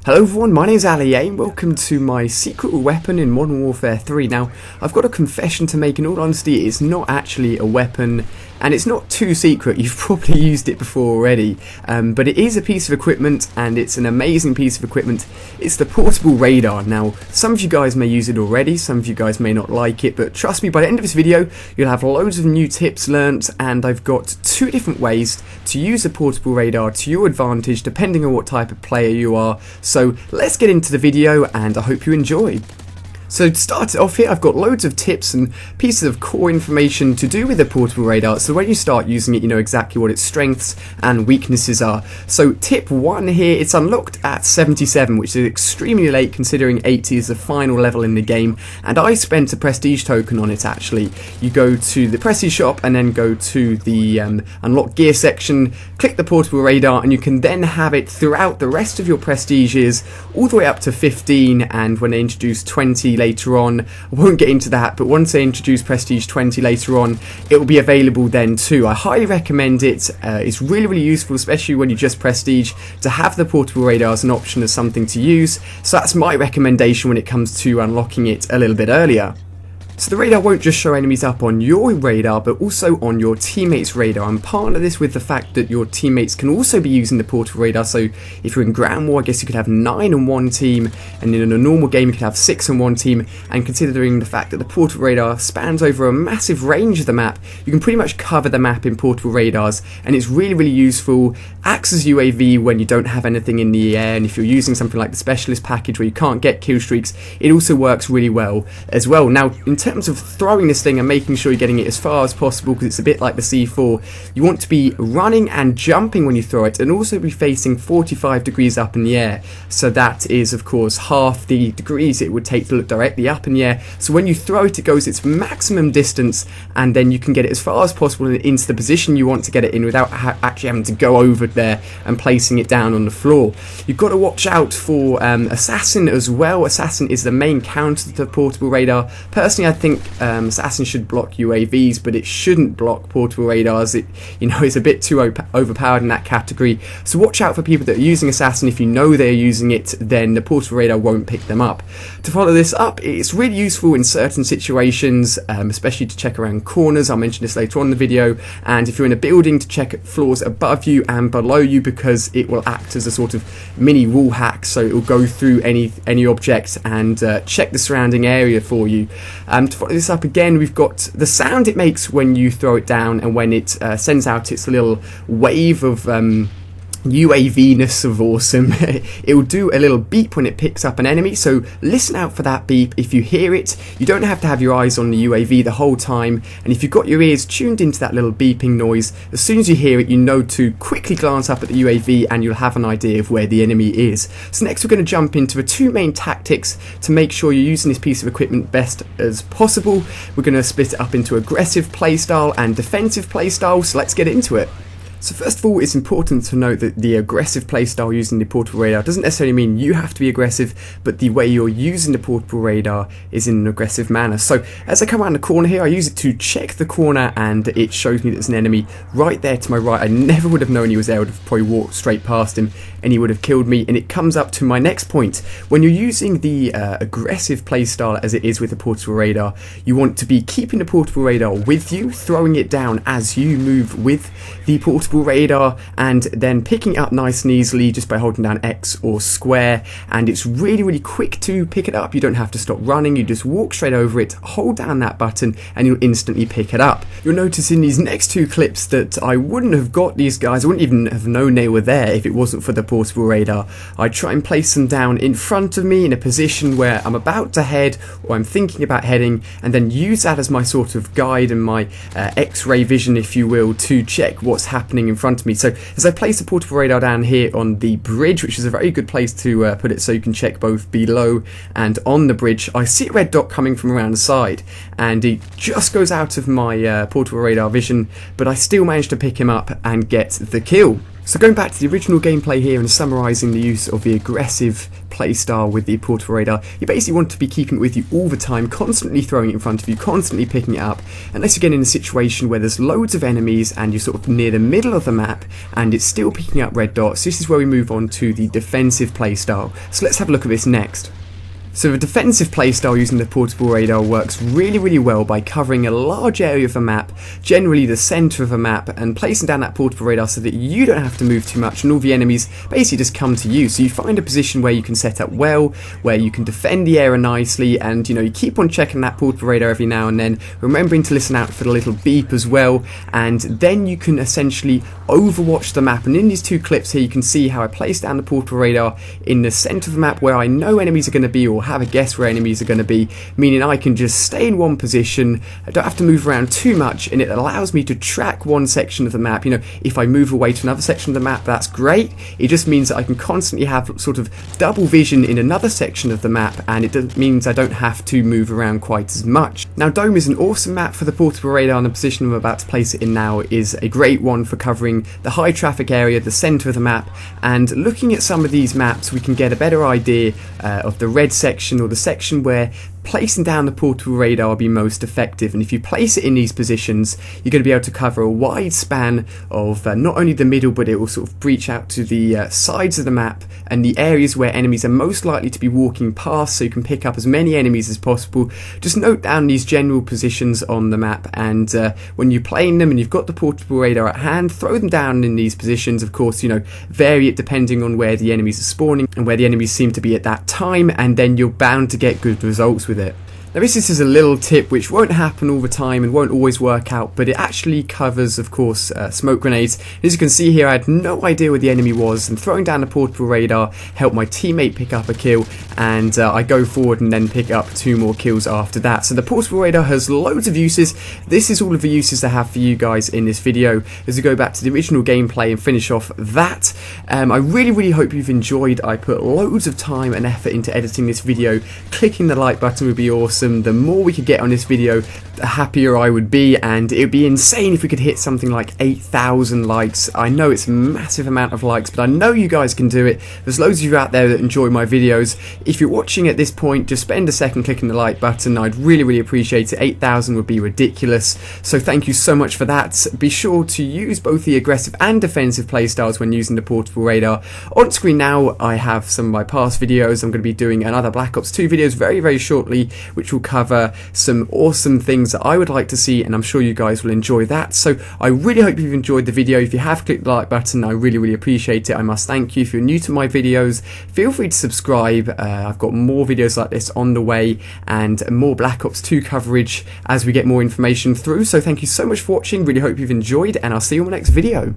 Hello everyone, my name is Ali and welcome to my secret weapon in Modern Warfare 3. Now, I've got a confession to make. In all honesty, it's not actually a weapon and it's not too secret. You've probably used it before already, but it is a piece of equipment and it's an amazing piece of equipment. It's the portable radar. Now, some of you guys may use it already, some of you guys may not like it, but trust me, by the end of this video, you'll have loads of new tips learnt, and I've got two different ways to use a portable radar to your advantage, depending on what type of player you are. So let's get into the video and I hope you enjoy. So to start off here, I've got loads of tips and pieces of core information to do with the portable radar, so when you start using it you know exactly what its strengths and weaknesses are. So tip 1 here, it's unlocked at 77, which is extremely late considering 80 is the final level in the game, and I spent a prestige token on it actually. You go to the prestige shop and then go to the unlock gear section, click the portable radar, and you can then have it throughout the rest of your prestiges all the way up to 15, and when they introduce 20 later on, I won't get into that, but once they introduce prestige 20 later on, it will be available then too. I highly recommend it. It's really useful, especially when you just prestige, to have the portable radar as an option, as something to use. So that's my recommendation when it comes to unlocking it a little bit earlier. So the radar won't just show enemies up on your radar, but also on your teammates' radar, and partner this with the fact that your teammates can also be using the portable radar. So if you're in Ground War, I guess you could have 9 on one team, and in a normal game you could have 6 on one team, and considering the fact that the portable radar spans over a massive range of the map, you can pretty much cover the map in portable radars, and it's really useful. Acts as UAV when you don't have anything in the air, and if you're using something like the specialist package where you can't get kill streaks, it also works really well as well. Now, in terms of throwing this thing and making sure you're getting it as far as possible, because it's a bit like the C4, you want to be running and jumping when you throw it, and also be facing 45 degrees up in the air. So that is of course half the degrees it would take to look directly up in the air. So when you throw it, it goes its maximum distance, and then you can get it as far as possible into the position you want to get it in without actually having to go over there and placing it down on the floor. You've got to watch out for Assassin as well. Assassin is the main counter to the portable radar. Personally, I think Assassin should block UAVs, but it shouldn't block portable radars. It, is a bit too overpowered in that category. So watch out for people that are using Assassin. If you know they're using it, then the portable radar won't pick them up. To follow this up, it's really useful in certain situations, especially to check around corners. I'll mention this later on in the video. And if you're in a building, to check floors above you and below you, because it will act as a sort of mini wall hack. So it will go through any object and check the surrounding area for you. To follow this up again, we've got the sound it makes when you throw it down, and when it sends out its little wave of UAV-ness of awesome. It will do a little beep when it picks up an enemy, so listen out for that beep. If you hear it, you don't have to have your eyes on the UAV the whole time, and if you've got your ears tuned into that little beeping noise, as soon as you hear it, you know to quickly glance up at the UAV and you'll have an idea of where the enemy is. So next we're going to jump into the two main tactics to make sure you're using this piece of equipment best as possible. We're going to split it up into aggressive playstyle and defensive playstyle, so let's get into it. So first of all, it's important to note that the aggressive playstyle using the portable radar doesn't necessarily mean you have to be aggressive, but the way you're using the portable radar is in an aggressive manner. So as I come around the corner here, I use it to check the corner, and it shows me that there's an enemy right there to my right. I never would have known he was there. I would have probably walked straight past him and he would have killed me. And it comes up to my next point. When you're using the aggressive playstyle as it is with the portable radar, you want to be keeping the portable radar with you, throwing it down as you move with the portable radar, and then picking it up nice and easily just by holding down X or square, and it's really quick to pick it up. You don't have to stop running, you just walk straight over it, hold down that button, and you'll instantly pick it up. You'll notice in these next two clips that I wouldn't have got these guys, I wouldn't even have known they were there if it wasn't for the portable radar. I try and place them down in front of me in a position where I'm about to head, or I'm thinking about heading, and then use that as my sort of guide and my X-ray vision, if you will, to check what's happening in front of me. So as I place the portable radar down here on the bridge, which is a very good place to put it so you can check both below and on the bridge, I see a red dot coming from around the side, and it just goes out of my portable radar vision, but I still managed to pick him up and get the kill. So going back to the original gameplay here and summarising the use of the aggressive playstyle with the portable radar, you basically want to be keeping it with you all the time, constantly throwing it in front of you, constantly picking it up, unless you're getting in a situation where there's loads of enemies and you're sort of near the middle of the map and it's still picking up red dots. This is where we move on to the defensive playstyle. So let's have a look at this next. So the defensive playstyle using the portable radar works really well by covering a large area of the map, generally the centre of the map, and placing down that portable radar so that you don't have to move too much and all the enemies basically just come to you. So you find a position where you can set up well, where you can defend the area nicely, and you keep on checking that portable radar every now and then, remembering to listen out for the little beep as well, and then you can essentially overwatch the map. And in these two clips here you can see how I place down the portable radar in the centre of the map where I know enemies are going to be, or have a guess where enemies are going to be, meaning I can just stay in one position, I don't have to move around too much, and it allows me to track one section of the map. If I move away to another section of the map, that's great. It just means that I can constantly have sort of double vision in another section of the map, and it means I don't have to move around quite as much. Now Dome is an awesome map for the portable radar, and the position I'm about to place it in now is a great one for covering the high traffic area, the centre of the map, and looking at some of these maps we can get a better idea of the red section, or the section where placing down the portable radar will be most effective. And if you place it in these positions, you're going to be able to cover a wide span of not only the middle, but it will sort of breach out to the sides of the map and the areas where enemies are most likely to be walking past, so you can pick up as many enemies as possible. Just note down these general positions on the map, and when you're playing them and you've got the portable radar at hand, throw them down in these positions. Of course, vary it depending on where the enemies are spawning and where the enemies seem to be at that time, and then you're bound to get good results with it. Now this is a little tip which won't happen all the time and won't always work out, but it actually covers, of course, smoke grenades. As you can see here, I had no idea where the enemy was, and throwing down the portable radar helped my teammate pick up a kill, and I go forward and then pick up 2 more kills after that. So the portable radar has loads of uses. This is all of the uses I have for you guys in this video. As we go back to the original gameplay and finish off that, I really hope you've enjoyed. I put loads of time and effort into editing this video. Clicking the like button would be awesome. The more we could get on this video, the happier I would be, and it would be insane if we could hit something like 8,000 likes. I know it's a massive amount of likes, but I know you guys can do it. There's loads of you out there that enjoy my videos. If you're watching at this point, just spend a second clicking the like button. I'd really appreciate it. 8,000 would be ridiculous, so thank you so much for that. Be sure to use both the aggressive and defensive playstyles when using the portable radar. On screen now I have some of my past videos. I'm going to be doing another Black Ops 2 videos very shortly, which will cover some awesome things that I would like to see, and I'm sure you guys will enjoy that. So I really hope you've enjoyed the video. If you have clicked the like button, I really appreciate it. I must thank you. If you're new to my videos, feel free to subscribe. I've got more videos like this on the way, and more Black Ops 2 coverage as we get more information through. So thank you so much for watching. Really hope you've enjoyed, and I'll see you on my next video.